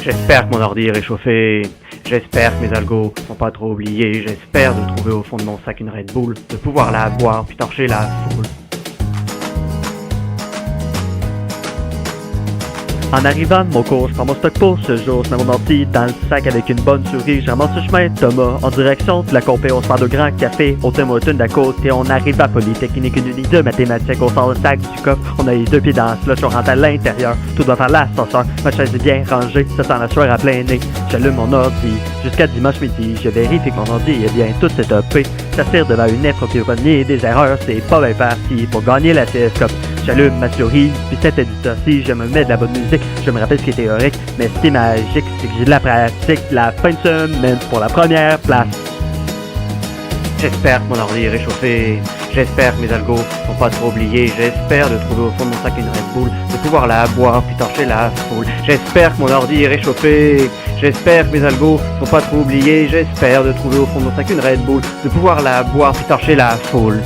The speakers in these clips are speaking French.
J'espère que mon ordi est réchauffé. J'espère que mes algos sont pas trop oubliés. J'espère de trouver au fond de mon sac une Red Bull, de pouvoir la boire puis torcher la foule. En arrivant de mon cours, je prends mon stock pour ce jour, je mets mon ordi dans le sac avec une bonne souris, je ramasse le chemin de Thomas en direction de la compé, on se part de grand café, au Tim Hortons d'à côté, on arrive à Polytechnique, une unité de mathématiques, on sort le sac du coffre, on a les deux pieds dans le slush, on rentre à l'intérieur, tout doit faire l'ascenseur, ma chaise est bien rangée, ça sent la sueur à plein nez, j'allume mon ordi, jusqu'à dimanche midi, je vérifie que mon ordi est bien tout setupé, s'asseoir devant une impropriété des erreurs, c'est pas bien parti pour gagner la CSCOP. J'allume ma souris, puis cet éditeur-ci, je me mets de la bonne musique, je me rappelle ce qui est théorique, mais ce qui est magique, c'est que j'ai de la pratique, la fin de semaine pour la première place. J'espère que mon ordi est réchauffé. J'espère que mes algos sont pas trop oubliés. J'espère de trouver au fond de mon sac une Red Bull, de pouvoir la boire puis torcher la foule. J'espère que mon ordi est réchauffé. J'espère que mes algos sont pas trop oubliés. J'espère de trouver au fond de mon sac une Red Bull, de pouvoir la boire puis torcher la foule.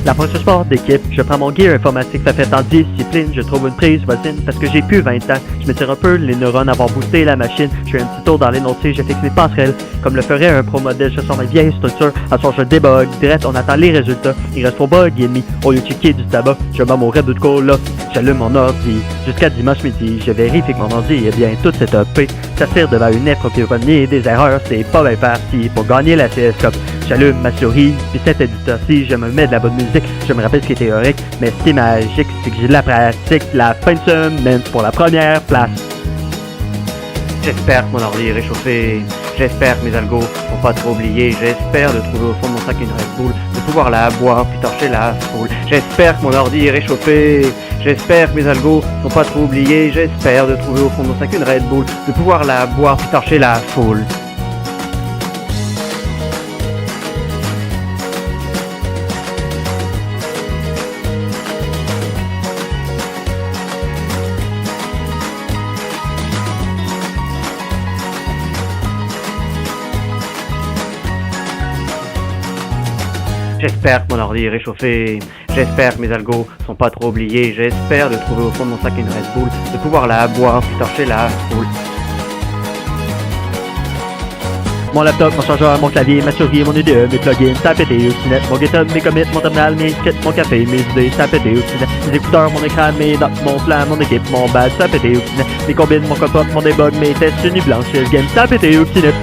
L'approche sport d'équipe, je prends mon gear informatique fait en discipline, je trouve une prise voisine parce que j'ai plus 20 ans, je me tire un peu les neurones avant boosté la machine, je fais un petit tour dans les notices, je fixe mes passerelles, comme le ferait un pro modèle, je sors mes vieilles structures, à soir je débug, direct on attend les résultats, il reste 3 bugs et demi, au lieu de checker du tabac, je mets mon Red Bull Cola, j'allume mon ordi, jusqu'à dimanche midi, je vérifie que mon ordi est bien tout setupé, s'asseoir devant une impropriété des erreurs, c'est pas bien parti pour gagner la CSCOP. J'allume ma souris, puis cet éditeur-ci, je me mets de la bonne musique, je me rappelle ce qui est théorique, mais ce qui est magique, c'est que j'ai de la pratique, la fin de semaine pour la première place. J'espère que mon ordi est réchauffé. J'espère que mes algos sont pas trop oubliés. J'espère de trouver au fond de mon sac une Red Bull, de pouvoir la boire puis torcher la foule. J'espère que mon ordi est réchauffé. J'espère que mes algos sont pas trop oubliés. J'espère de trouver au fond de mon sac une Red Bull, de pouvoir la boire puis torcher la foule. J'espère que mon ordi est réchauffé. J'espère que mes algos sont pas trop oubliés. J'espère de trouver au fond de mon sac une Red Bull, de pouvoir la boire puis torcher la foule. Mon laptop, mon chargeur, mon clavier, ma souris, mon IDE, mes plugins, ça a pété aussi net. Mon GitHub, mes commits, mon terminal, mes kits, mon café, mes idées, ça a pété aussi net. Mes écouteurs, mon écran, mes notes, mon plan, mon équipe, mon badge, ça a pété aussi net. Mes combines, mon copop, mon debug, mes tests, une nuit blanche, le game, ça a pété aussi net.